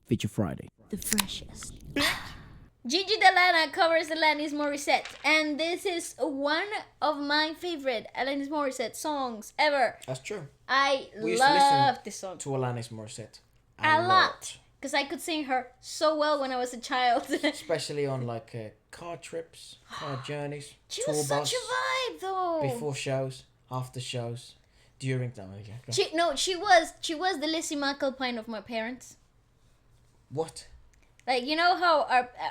Feature Friday. The freshest. Gigi De Lana covers Alanis Morisette, and this is one of my favorite Alanis Morisette songs ever. That's true. I We used to listen love this song to Alanis Morissette a lot because I could sing her so well when I was a child. Especially on like car trips, car journeys, She tour was bus, such a vibe, though. before shows, after shows, during time. Yeah, go. She was the Lizzie McAlpine of my parents. What? Like, you know how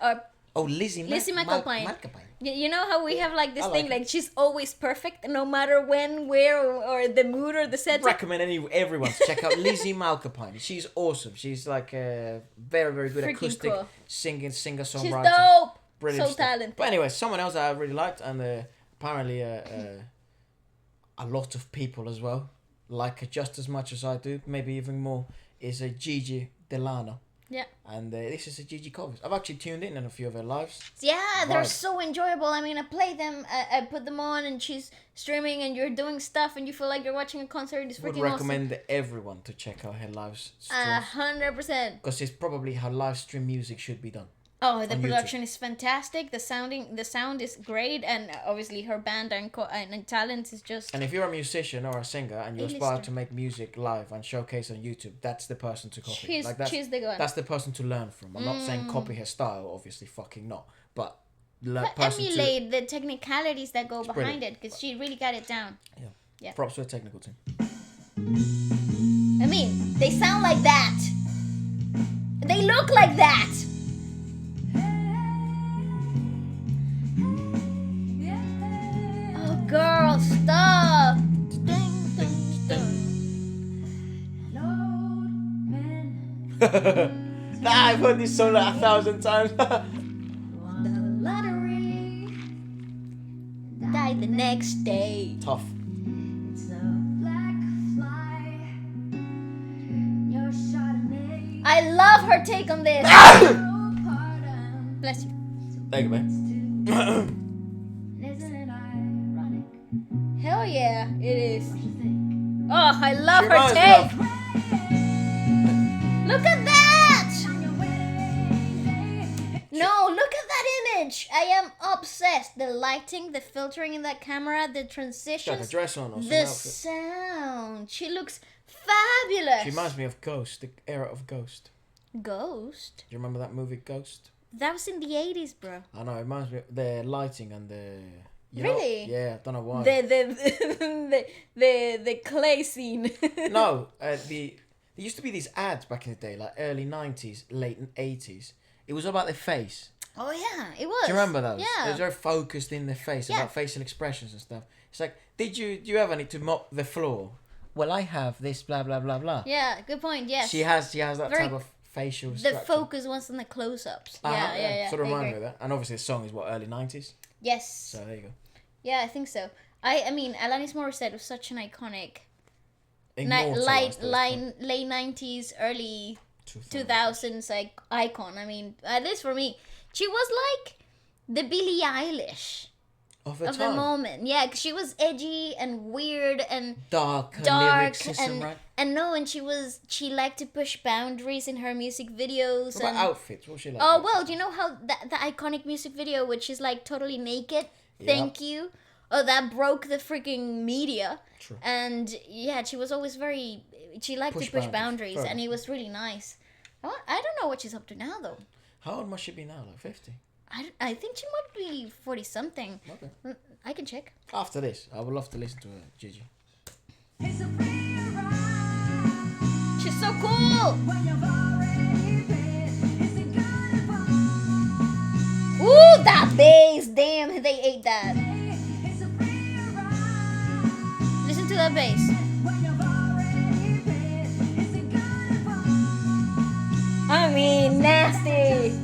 our Oh, Lizzie McAlpine. McAlpine. You know how we have like this I thing, like like she's always perfect, no matter when, where, or the mood or the setting. Recommend everyone to check out Lizzie McAlpine. She's awesome. She's like a very, very good Freaking acoustic cool. singing singer-songwriter. She's dope. Brilliant So stuff. talented. But anyway, someone else I really liked, and apparently a lot of people as well like her just as much as I do, maybe even more, is a Gigi De Lana. Yeah. And this is a Gigi covers. I've actually tuned in a few of her lives. Yeah, they're Vibe. so enjoyable. I mean, I play them, I put them on, and she's streaming, and you're doing stuff, and you feel like you're watching a concert. It's Would freaking recommend everyone to check out her live awesome. streams. 100%. Because it's probably how live stream music should be done. Oh, the on production is fantastic. The sound is great, and obviously her band and talent is just. And if you're a musician or a singer and you're A-lister. aspire to make music live and showcase on YouTube, that's the person to copy. She's the one. That's the person to learn from. I'm not saying copy her style, obviously, fucking not. But But emulate the technicalities that go behind brilliant. it, because she really got it down. Yeah. Props to the technical team. I mean, they sound like that. They look like that. Oh, girl, stop. I've heard this song like 1,000 times. The lottery died the next day. Tough. I love her take on this. Bless you. Thank you, man. Hell yeah, it is. Oh, I love She her reminds me take. of- Look at that! No, look at that image. I am obsessed. The lighting, the filtering in that camera, the She had a transitions, dress on or some the outfit. sound. She looks fabulous. She reminds me of Ghost, the era of Ghost. Ghost? Do you remember that movie Ghost? That was in the 80s, bro. I know, it reminds me of the lighting and the... Really? Yeah, I don't know why. The clay scene. No, there used to be these ads back in the day, like early 90s, late 80s. It was about their face. Oh yeah, it was. Do you remember those? Yeah. It was very focused in their face, Yeah. about facial expressions and stuff. It's like, do you ever need to mop the floor? Well, I have this, blah, blah, blah, blah. Yeah, good point. Yes. She has that Very- type of facial the structure. focus was on the close-ups. Yeah. Sort of I remind me agree. of that. And obviously the song is what, early 90s? Yes. So there you go. Yeah, I think so. I mean, Alanis Morissette was such an iconic Immortalised at this point. late 90s, early 2000. 2000s like icon. I mean, at least for me, she was like the Billie Eilish Of the of time. the moment. Yeah, 'cause she was edgy and weird and Dark, her dark lyricism, right? and she liked to push boundaries in her music videos. What about and outfits? What was she like? oh well, do you know how the iconic music video which is like totally naked? Thank you. Oh, that broke the freaking media. True. And yeah, she was always she liked to push boundaries, Fair and enough. it was really nice. I don't know what she's up to now though. How old must she be now? Like 50? I think she might be 40 something. Okay. I can check. After this, I would love to listen to her, Gigi. She's so cool. Ooh, that bass! Damn, they ate that. Listen to that bass. I mean, nasty.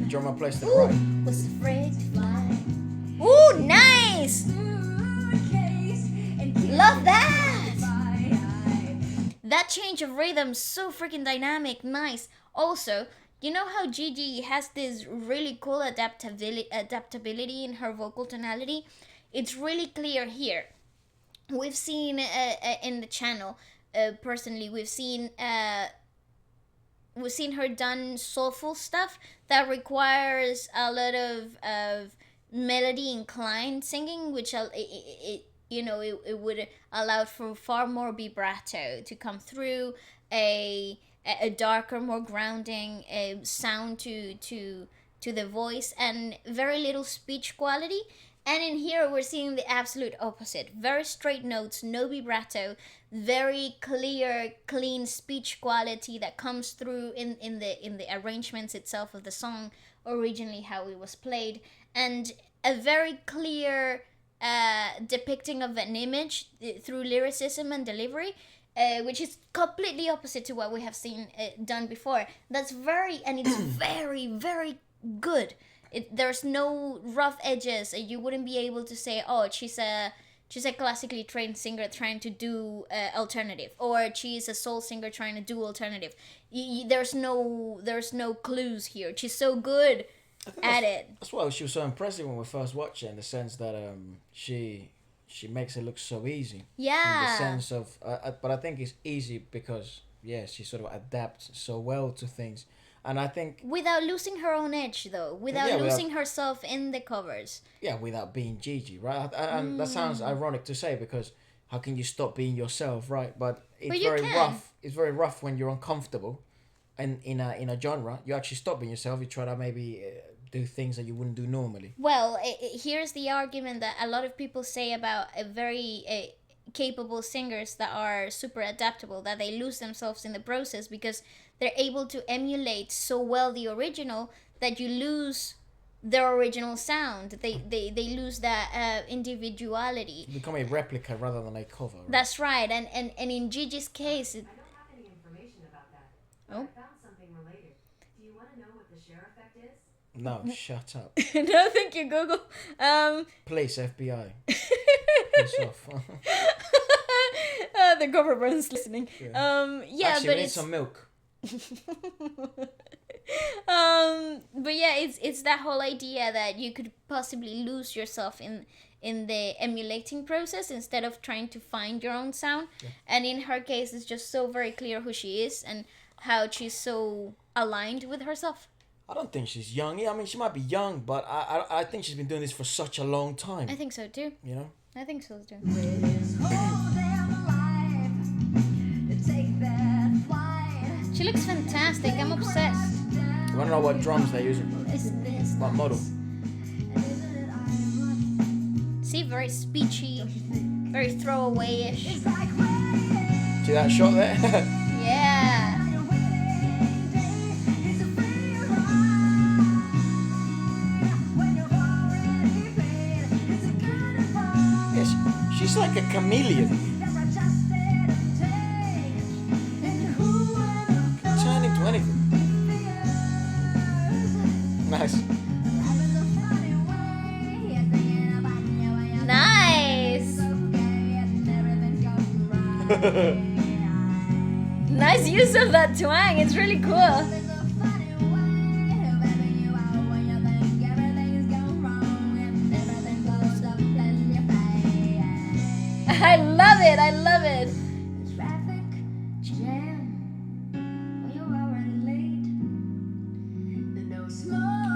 Drummer plays to the right. Ooh, was afraid to fly. Ooh, nice. Love that. That change of rhythm, so freaking dynamic, nice. Also, you know how Gigi has this really cool adaptability in her vocal tonality? it's really clear here. We've seen in the channel, personally, we've seen her done soulful stuff that requires a lot of melody inclined singing, which it would allow for far more vibrato to come through, a darker, more grounding sound to the voice, and very little speech quality. And in here, we're seeing the absolute opposite. Very straight notes, no vibrato, very clear, clean speech quality that comes through in the arrangements itself of the song, originally how it was played, and a very clear depicting of an image through lyricism and delivery, which is completely opposite to what we have seen done before. It's very, very good. There's no rough edges. You wouldn't be able to say, oh, she's a classically trained singer trying to do alternative, or she's a soul singer trying to do alternative. There's no clues here. She's so good at it. That's why she was so impressive when we first watched it, in the sense that she makes it look so easy. Yeah. In the sense of, but I think it's easy because she sort of adapts so well to things. And I think... Without losing her own edge, though. Without losing herself in the covers. Yeah, without being Gigi, right? And that sounds ironic to say, because how can you stop being yourself, right? But it's very rough. It's very rough when you're uncomfortable, and in a genre, you actually stop being yourself. You try to maybe do things that you wouldn't do normally. Well, here's the argument that a lot of people say about a very... capable singers that are super adaptable, that they lose themselves in the process because they're able to emulate so well the original that you lose their original sound. They lose that individuality. You become a replica rather than a cover. Right? That's right. And in Gigi's case... I don't have any information about that. Oh? I found something related. Do you want to know what the share effect is? No, shut up. No, thank you, Google. Please, FBI. Piss off. The government's listening. Yeah. Actually, but we need it's some milk. but yeah, it's that whole idea that you could possibly lose yourself in the emulating process instead of trying to find your own sound. Yeah. And in her case, it's just so very clear who she is and how she's so aligned with herself. I don't think she's young. Yeah, I mean, she might be young, but I think she's been doing this for such a long time. I think so too. You know? I think so too. She looks fantastic. I'm obsessed. I don't know what drums they're using. What model? See, very speechy, very throwaway-ish. See that shot there? Yeah. Yes, she's like a chameleon. Turn into anything. Nice. Nice. Nice use of that twang. It's really cool. I love it. I love it.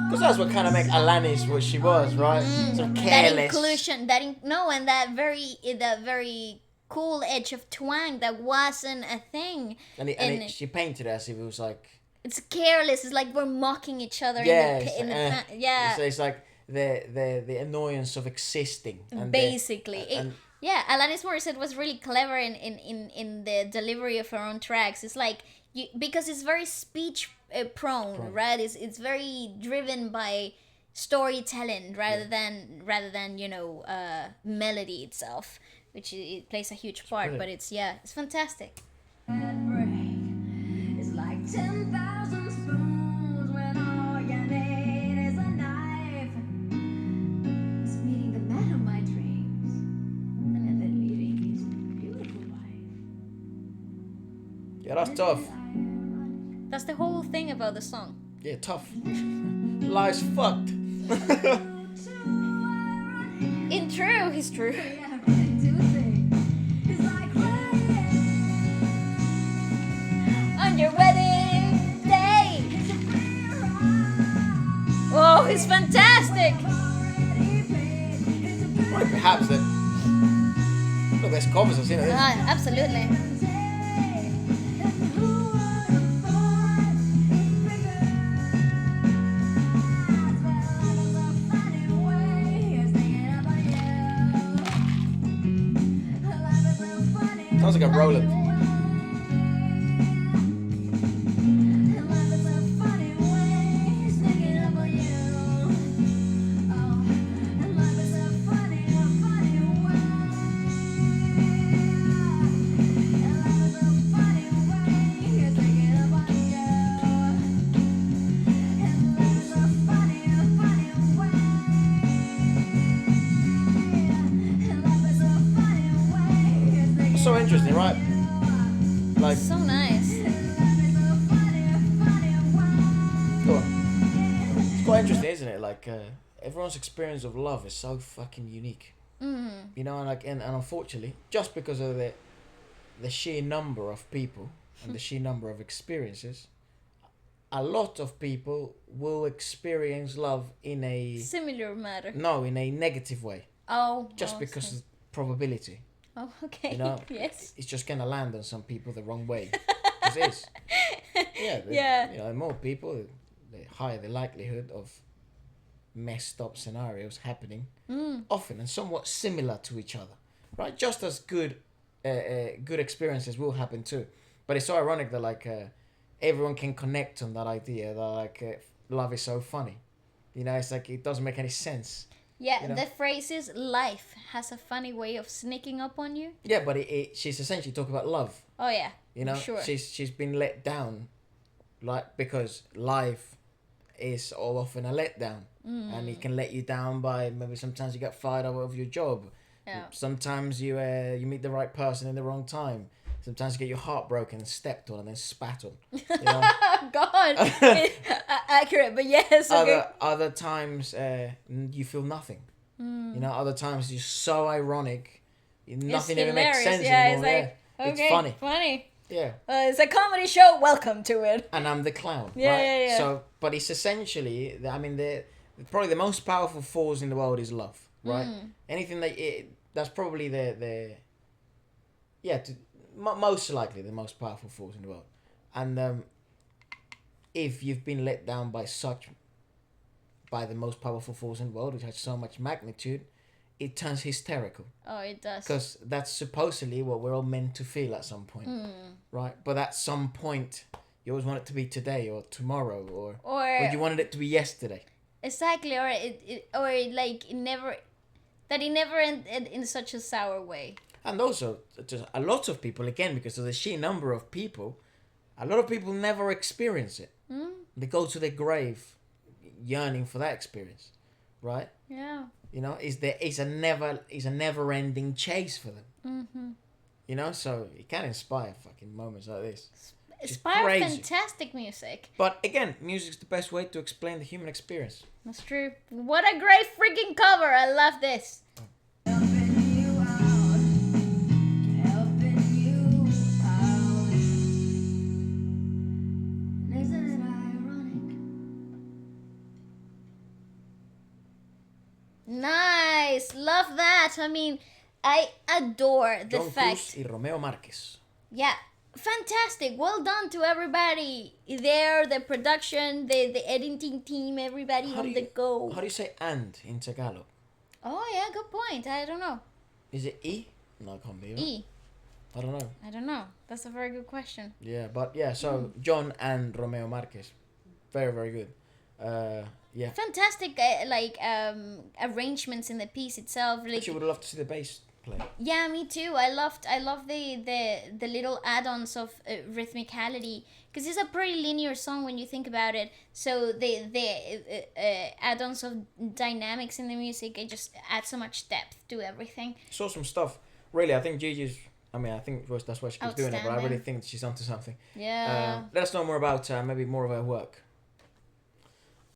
Because that's what kind of make Alanis what she was, right? Sort of careless. That inclusion, and that very cool edge of twang that wasn't a thing. And she painted it as if it was like... It's careless. It's like we're mocking each other. Yeah. So it's like the annoyance of existing. And basically. Alanis Morisette was really clever in the delivery of her own tracks. It's like, because it's very speech prone, right? It's very driven by storytelling rather than melody itself, which it plays a huge part. But it's fantastic. It's like 10,000 spoons when all you need is a knife. It's meeting the man of my dreams and then leaving his beautiful wife. Yeah, that's tough. That's the whole thing about the song. Yeah, tough. Life's fucked. In true. know he's true. Yeah, do things. It's like crying. On your wedding day. It's a fair ride. Oh, he's fantastic. Already paid. It's a good Right, perhaps the best covers I've seen of this. Absolutely. day. And who would have thought it bigger? Well, there's a funny way of thinking about you. Life is a funny, Sounds like a Roland. funny way. Life is a funny way of thinking about you. Oh, and life is a funny way. And life is a funny way of thinking about you. And life is a funny way. And life is a funny way of thinking So interesting, right? Like, So nice. go on. It's quite interesting, isn't it? Like, everyone's experience of love is so fucking unique. You know, and like, and unfortunately, just because of the sheer number of people and the sheer number of experiences, a lot of people will experience love in a Similar matter. in a negative way, Oh. just because of probability. Oh, okay. You know, Yes. it's just gonna land on some people the wrong way. It is. Yeah. Yeah. You know, the more people, the higher the likelihood of messed up scenarios happening, often and somewhat similar to each other, right? Just as good experiences will happen too. But it's so ironic that like everyone can connect on that idea that like love is so funny. You know, it's like it doesn't make any sense. Yeah, You know? the phrase is life has a funny way of sneaking up on you. Yeah, but she's essentially talking about love. Oh yeah. You know, Sure. she's been let down, like because life is all often a letdown, and it can let you down by maybe sometimes you get fired out of your job. Yeah. Sometimes you meet the right person in the wrong time. Sometimes you get your heart broken, stepped on, and then spat on. You know? Oh God. Accurate, but yes. Okay. Other times you feel nothing. You know, other times you're so ironic, nothing even makes sense anymore. It's okay, It's funny. Yeah. It's a comedy show. Welcome to it. And I'm the clown. Yeah, right? yeah. So, but it's essentially, I mean, probably the most powerful force in the world is love, right? Anything that's probably most likely the most powerful force in the world. And if you've been let down by the most powerful force in the world, which has so much magnitude, it turns hysterical. Oh, it does. Because that's supposedly what we're all meant to feel at some point, right? But at some point, you always want it to be today or tomorrow, or you wanted it to be yesterday. Exactly, or it never ended in such a sour way. And also, just a lot of people, again, because of the sheer number of people, a lot of people never experience it. They go to their grave yearning for that experience, right? Yeah. You know, it's a never-ending chase for them. You know, so it can inspire fucking moments like this. Inspire crazy. fantastic music. But again, music's the best way to explain the human experience. That's true. What a great freaking cover! I love this. Helping you out. Helping you out. Isn't it ironic? Nice, love that. I mean, I adore the John fact. Cruz y Romeo Márquez. Yeah, fantastic. Well done to everybody there, the production, the editing team, everybody on the go. How do you say "and" in Tagalog? Oh yeah, good point. I don't know. Is it "e"? No, it can't be. Right? E. I don't know. I don't know. That's a very good question. Yeah, but yeah. So John and Romeo Márquez, very very good. Yeah. Fantastic, arrangements in the piece itself. Like, Actually, would love to see the bass play. yeah, me too. I love the little add-ons of rhythmicality, because it's a pretty linear song when you think about it. So the add-ons of dynamics in the music, it just adds so much depth to everything. It's awesome stuff. Really, I think Gigi's. I mean, I think that's why she keeps doing it. But I really Outstanding. think she's onto something. Yeah. Let us know more about maybe more of her work.